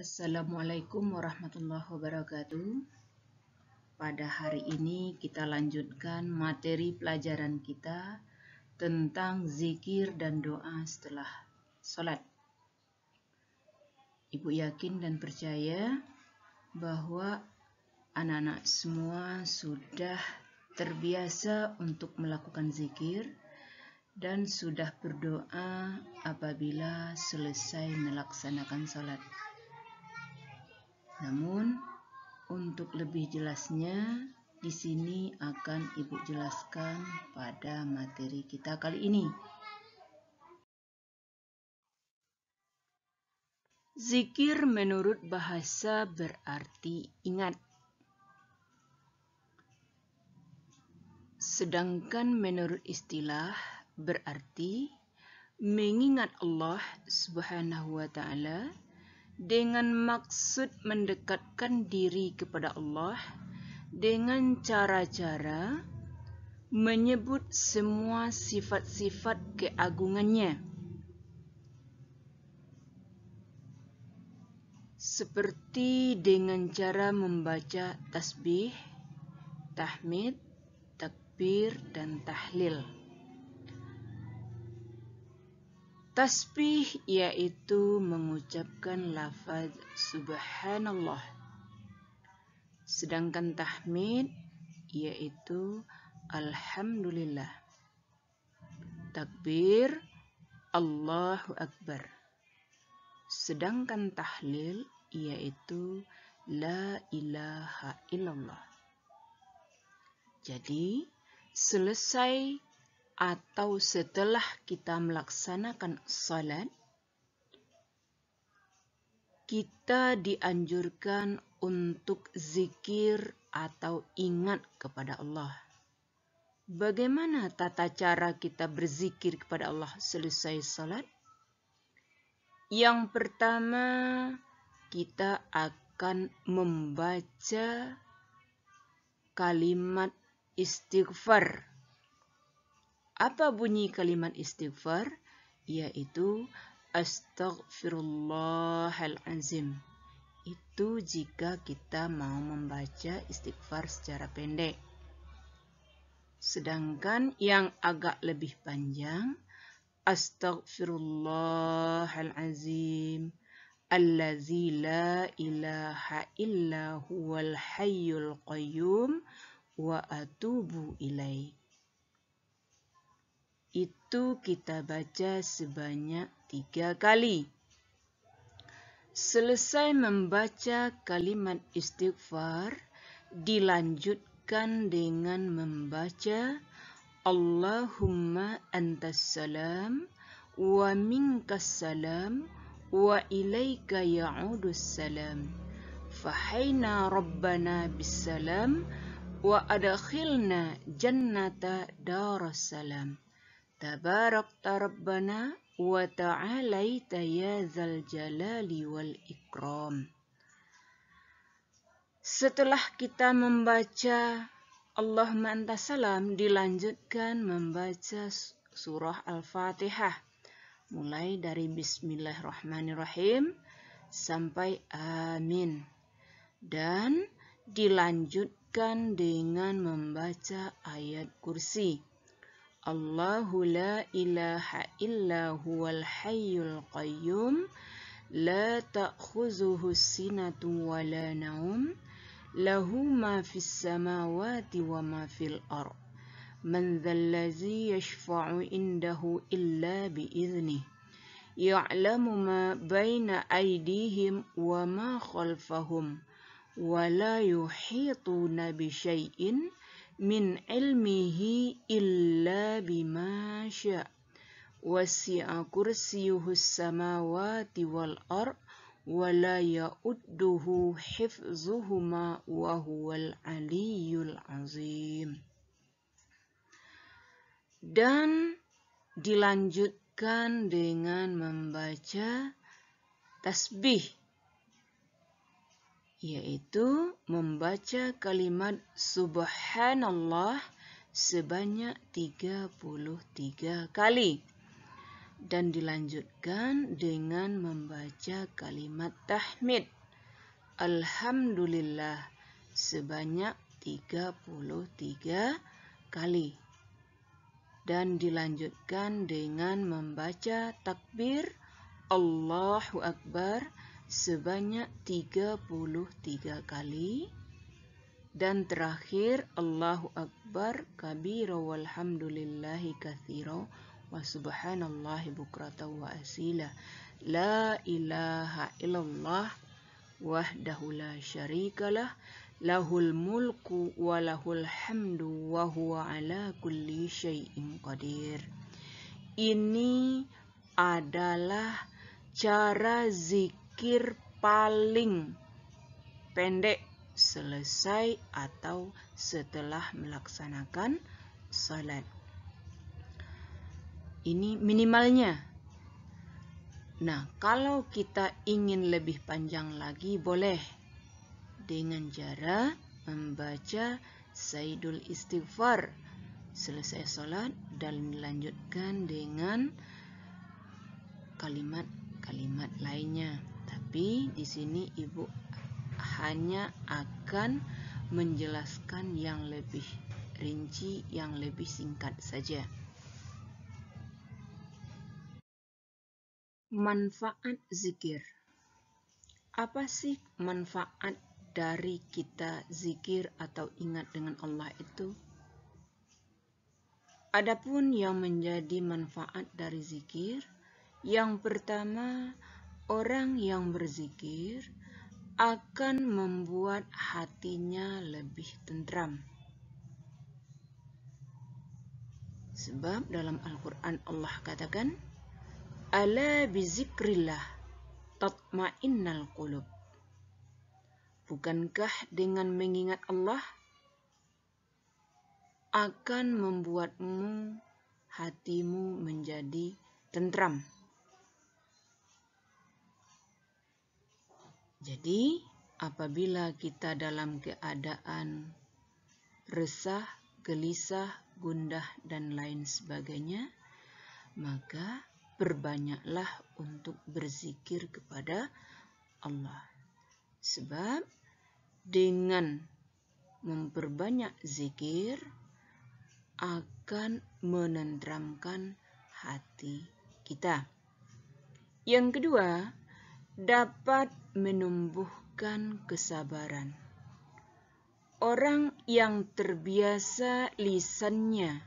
Assalamualaikum warahmatullahi wabarakatuh. Pada hari ini kita lanjutkan materi pelajaran kita tentang zikir dan doa setelah sholat. Ibu yakin dan percaya bahwa anak-anak semua sudah terbiasa untuk melakukan zikir dan sudah berdoa apabila selesai melaksanakan sholat. Namun, untuk lebih jelasnya, di sini akan Ibu jelaskan pada materi kita kali ini. Zikir menurut bahasa berarti ingat. Sedangkan menurut istilah berarti mengingat Allah Subhanahu wa Ta'ala dengan maksud mendekatkan diri kepada Allah dengan cara-cara menyebut semua sifat-sifat keagungannya, seperti dengan cara membaca tasbih, tahmid, takbir, dan tahlil. Tasbih yaitu mengucapkan lafaz subhanallah. Sedangkan tahmid yaitu alhamdulillah. Takbir Allahu Akbar. Sedangkan tahlil yaitu la ilaha illallah. Jadi selesai atau setelah kita melaksanakan salat, kita dianjurkan untuk zikir atau ingat kepada Allah. Bagaimana tata cara kita berzikir kepada Allah selesai salat? Yang pertama, kita akan membaca kalimat istighfar. Apa bunyi kalimat istighfar? Yaitu astaghfirullahalazim. Itu jika kita mau membaca istighfar secara pendek. Sedangkan yang agak lebih panjang, astaghfirullahalazim allazi la ilaha illa huwal hayyul qayyum wa atubu ilaih. Itu kita baca sebanyak 3 kali. Selesai membaca kalimat istighfar, dilanjutkan dengan membaca Allahumma antas salam wa minkas salam wa ilaika ya'udus salam. Fahayna rabbana bisalam wa adkhilna jannata darassalam. Tabarakta Rabbana wa ta'alaita ya dzal jalali wal ikram. Setelah kita membaca Allahumma antas salam, dilanjutkan membaca surah Al-Fatihah. Mulai dari Bismillahirrahmanirrahim sampai Amin. Dan dilanjutkan dengan membaca ayat kursi. Allahu la ilaha illa huwal hayyul qayyum la ta'khuzuhu sinatun wa la naum lahu ma fis samawati wa ma fil ard man dzallazi yashfa'u indahu illa biiznih ya'lamu ma baina aydihim wa ma khalfahum wa la yuhituna bi syai'in min ilmihi illa bima syaa wasi'a kursiyuhus samawati wal ard wa la ya'udduhu hifzuhuma wa huwal aliyyul azim. Dan dilanjutkan dengan membaca tasbih, yaitu membaca kalimat subhanallah sebanyak 33 kali. Dan dilanjutkan dengan membaca kalimat tahmid Alhamdulillah sebanyak 33 kali. Dan dilanjutkan dengan membaca takbir Allahu Akbar sebanyak 33 kali. Dan terakhir Allahu Akbar kabira walhamdulillahi katsira wa subhanallahi bukratan wa asila. La ilaha illallah wahdahu la syarikalah lahul mulku wa lahul hamdu wa huwa ala kulli syai'in qadir. Ini adalah cara zikir paling pendek selesai atau setelah melaksanakan salat. Ini minimalnya. Nah, kalau kita ingin lebih panjang lagi boleh dengan cara membaca Sayyidul Istighfar selesai salat dan dilanjutkan dengan kalimat-kalimat lainnya. Tapi di sini Ibu hanya akan menjelaskan yang lebih rinci, yang lebih singkat saja. Manfaat zikir. Apa sih manfaat dari kita zikir atau ingat dengan Allah itu? Adapun yang menjadi manfaat dari zikir, yang pertama, orang yang berzikir akan membuat hatinya lebih tentram. Sebab dalam Al-Quran Allah katakan, Ala bizikrillah tatma'innal qulub. Bukankah dengan mengingat Allah akan membuatmu hatimu menjadi tentram? Jadi, apabila kita dalam keadaan resah, gelisah, gundah, dan lain sebagainya, maka berbanyaklah untuk berzikir kepada Allah. Sebab dengan memperbanyak zikir akan menenteramkan hati kita. Yang kedua, dapat menumbuhkan kesabaran. Orang yang terbiasa lisannya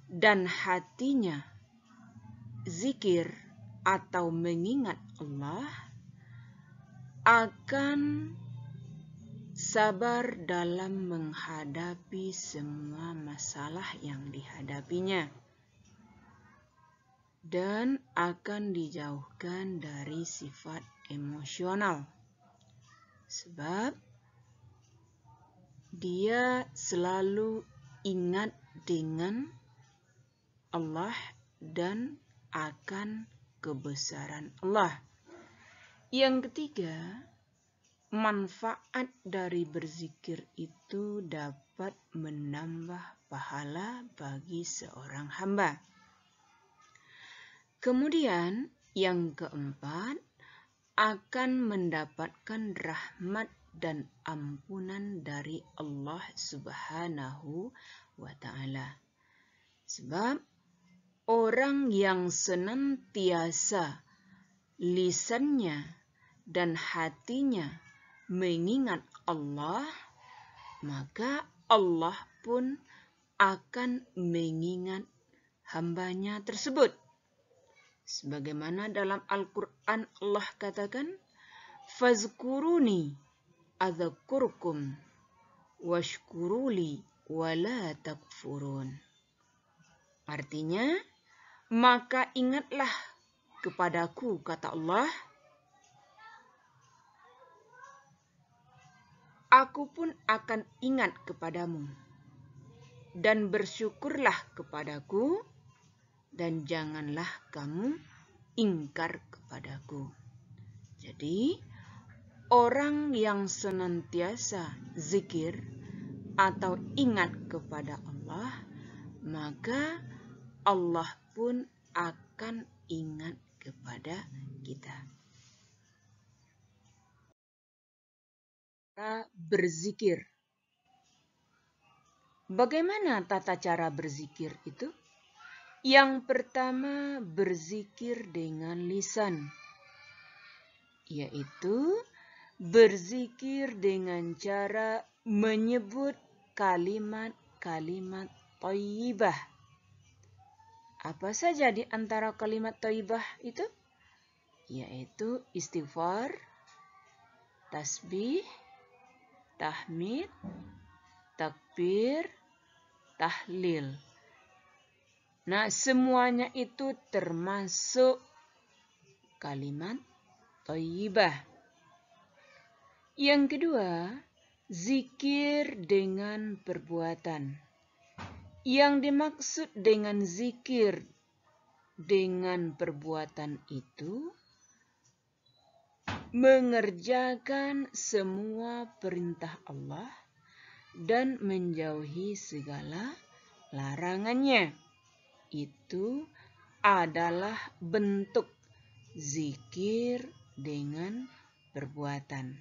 dan hatinya zikir atau mengingat Allah akan sabar dalam menghadapi semua masalah yang dihadapinya dan akan dijauhkan dari sifat emosional. Sebab dia selalu ingat dengan Allah dan akan kebesaran Allah. Yang ketiga, manfaat dari berzikir itu dapat menambah pahala bagi seorang hamba. Kemudian yang keempat, akan mendapatkan rahmat dan ampunan dari Allah Subhanahu wa Ta'ala. Sebab orang yang senantiasa lisannya dan hatinya mengingat Allah, maka Allah pun akan mengingat hambanya tersebut. Sebagaimana dalam Al-Quran Allah katakan, Fazkuruni adzakurkum washkuruli wala takfurun. Artinya, maka ingatlah kepadaku, kata Allah, aku pun akan ingat kepadamu, dan bersyukurlah kepadaku, dan janganlah kamu ingkar kepadaku. Jadi, orang yang senantiasa zikir atau ingat kepada Allah, maka Allah pun akan ingat kepada kita. Cara berzikir. Bagaimana tata cara berzikir itu? Yang pertama, berzikir dengan lisan, yaitu berzikir dengan cara menyebut kalimat-kalimat thayyibah. Apa saja di antara kalimat thayyibah itu? Yaitu istighfar, tasbih, tahmid, takbir, tahlil. Nah, semuanya itu termasuk kalimat thayyibah. Yang kedua, zikir dengan perbuatan. Yang dimaksud dengan zikir dengan perbuatan itu mengerjakan semua perintah Allah dan menjauhi segala larangannya. Itu adalah bentuk zikir dengan perbuatan.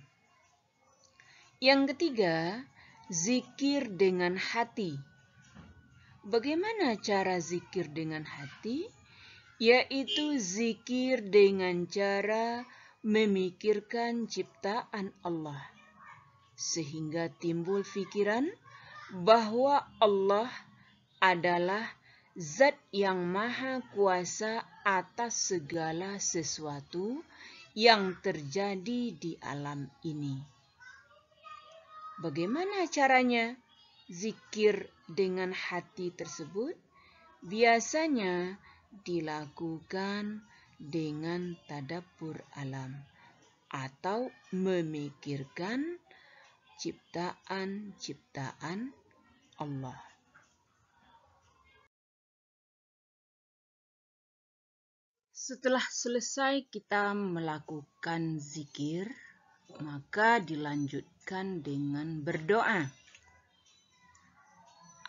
Yang ketiga, zikir dengan hati. Bagaimana cara zikir dengan hati? Yaitu zikir dengan cara memikirkan ciptaan Allah, sehingga timbul pikiran bahwa Allah adalah Zat yang maha kuasa atas segala sesuatu yang terjadi di alam ini. Bagaimana caranya zikir dengan hati tersebut? Biasanya dilakukan dengan tadabbur alam atau memikirkan ciptaan-ciptaan Allah. Setelah selesai kita melakukan zikir, maka dilanjutkan dengan berdoa.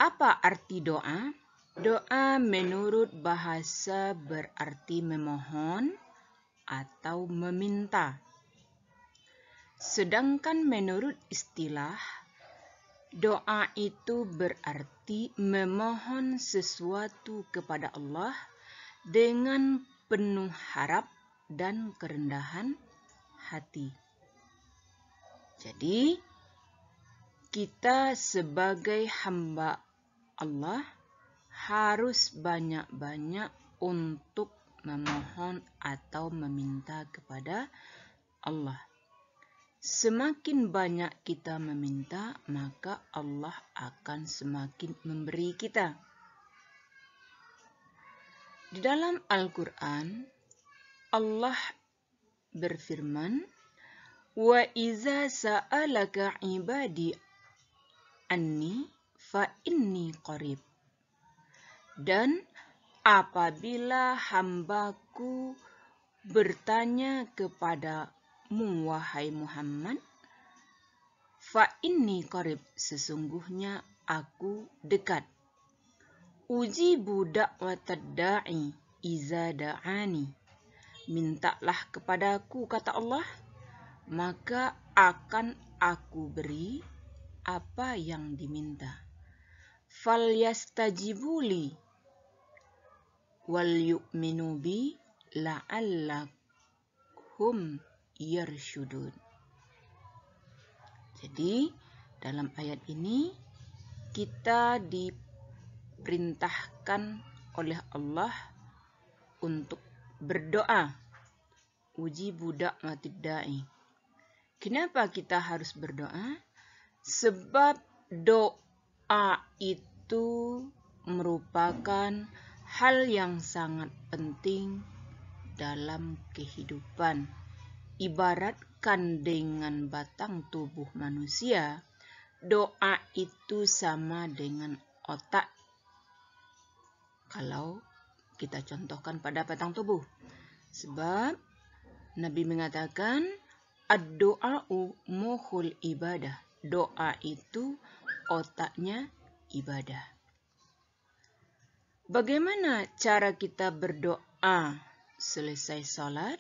Apa arti doa? Doa menurut bahasa berarti memohon atau meminta. Sedangkan menurut istilah, doa itu berarti memohon sesuatu kepada Allah dengan penuh harap dan kerendahan hati. Jadi, kita sebagai hamba Allah harus banyak-banyak untuk memohon atau meminta kepada Allah. Semakin banyak kita meminta, maka Allah akan semakin memberi kita. Di dalam Al-Quran, Allah berfirman, "Wa iza sa'alaka ibadi anni fa inni qarib." Dan apabila hambaku bertanya kepadamu, wahai Muhammad, fa inni qarib, sesungguhnya aku dekat. Ujibu da'watad da'i iza da'ani. Mintalah kepadaku, kata Allah, maka akan aku beri apa yang diminta. Falyastajibuli wal yu'minu bi la'allahum yarshudun. Jadi, dalam ayat ini kita diperintahkan oleh Allah untuk berdoa. Ujibu da'watid da'i. Kenapa kita harus berdoa? Sebab doa itu merupakan hal yang sangat penting dalam kehidupan. Ibaratkan dengan batang tubuh manusia, doa itu sama dengan otak. Kalau kita contohkan pada batang tubuh. Sebab Nabi mengatakan, ad-du'a'u mukhul ibadah. Doa itu otaknya ibadah. Bagaimana cara kita berdoa selesai sholat.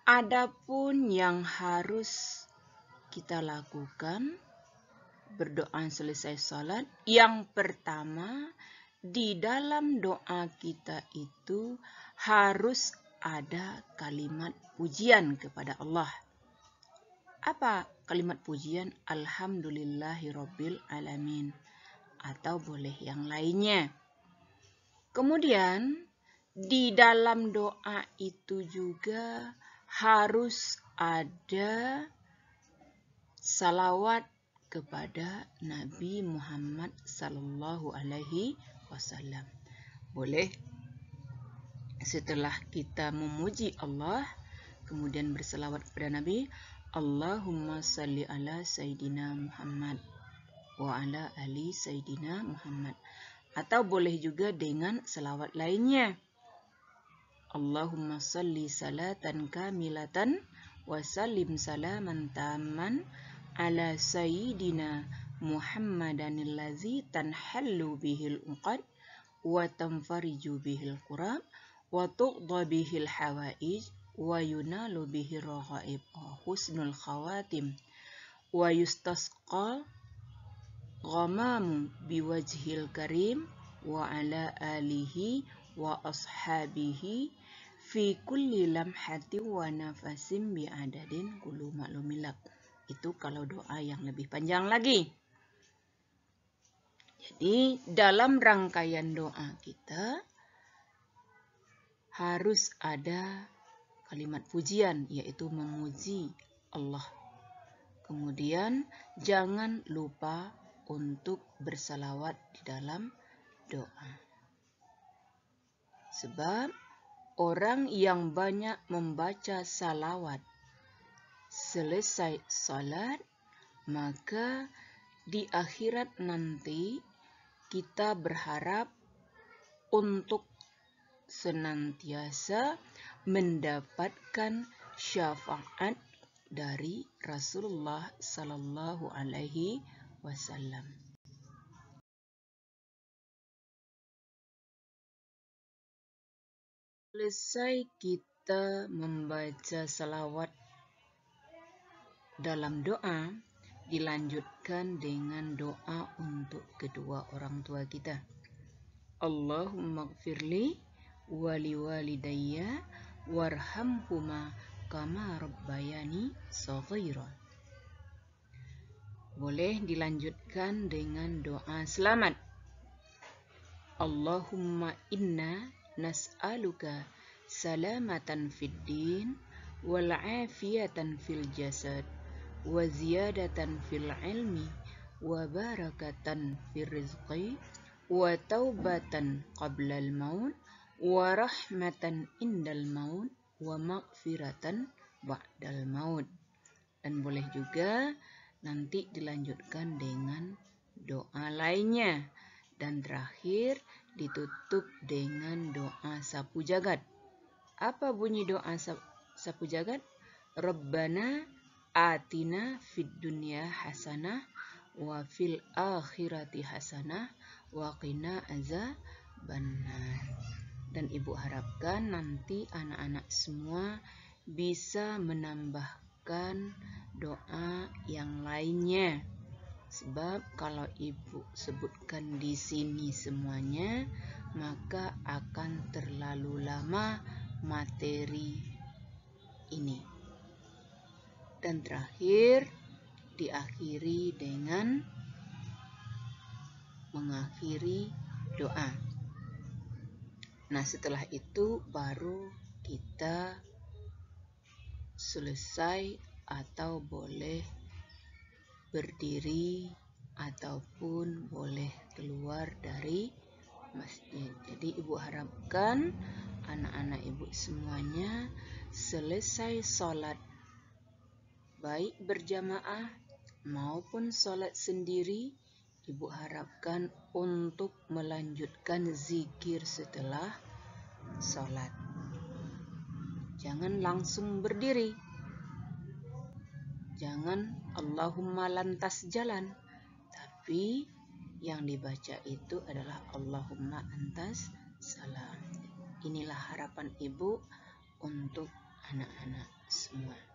Adapun yang harus kita lakukan berdoa selesai sholat, yang pertama, di dalam doa kita itu harus ada kalimat pujian kepada Allah. Apa kalimat pujian? Alhamdulillahirabbil alamin, atau boleh yang lainnya. Kemudian di dalam doa itu juga harus ada salawat kepada Nabi Muhammad Sallallahu Alaihi Wasallam. Boleh setelah kita memuji Allah, kemudian bersalawat kepada Nabi, Allahumma salli ala Sayyidina Muhammad wa ala ali Sayyidina Muhammad. Atau boleh juga dengan salawat lainnya. Allahumma salli salatan kamilatan wa sallim salaman tamman ala Sayyidina Muhammadan allazi tanhallu bihil uqad wa tanfariju bihil qurab wa tuqda bihil hawaij wa yunalu bihir raghaib wa husnul khawatim wa yustasqa ghamamu biwajhil karim wa ala alihi wa ashabihi fi kulli lamhati wa nafasim bi'adadin kullu ma'lumilak. Itu kalau doa yang lebih panjang lagi. Jadi dalam rangkaian doa kita harus ada kalimat pujian, yaitu memuji Allah. Kemudian jangan lupa untuk bersalawat di dalam doa. Sebab orang yang banyak membaca salawat selesai salat, maka di akhirat nanti kita berharap untuk senantiasa mendapatkan syafaat dari Rasulullah Sallallahu Alaihi Wasallam. Selesai kita membaca salawat dalam doa, dilanjutkan dengan doa untuk kedua orang tua kita. Allahumma gfirli wali walidayya warhamhuma kama rabbayani shaghira. Boleh dilanjutkan dengan doa selamat. Allahumma inna nas'aluka salamatan fid din wal afiyatan fil jasad wa ziyadatan fil ilmi wa barakatan fil rizqi wa taubatan qablal maut wa rahmatan indal maut wa maghfiratan ba'dal maut. Dan boleh juga nanti dilanjutkan dengan doa lainnya. Dan terakhir ditutup dengan doa sapu jagat. Apa bunyi doa sapu jagat? Rabbana atina fid dunya hasanah wa fil akhirati hasanah wa qina azabannar. Dan ibu harapkan nanti anak-anak semua bisa menambahkan doa yang lainnya. Sebab kalau ibu sebutkan di sini semuanya, maka akan terlalu lama materi ini. Dan terakhir diakhiri dengan mengakhiri doa. Nah, setelah itu baru kita selesai atau boleh berdiri ataupun boleh keluar dari masjid. Jadi ibu harapkan anak-anak ibu semuanya selesai sholat, baik berjamaah maupun sholat sendiri, ibu harapkan untuk melanjutkan zikir setelah sholat. Jangan langsung berdiri. Jangan Allahumma lantas jalan. Tapi yang dibaca itu adalah Allahumma antas Salam. Inilah harapan ibu untuk anak-anak semua.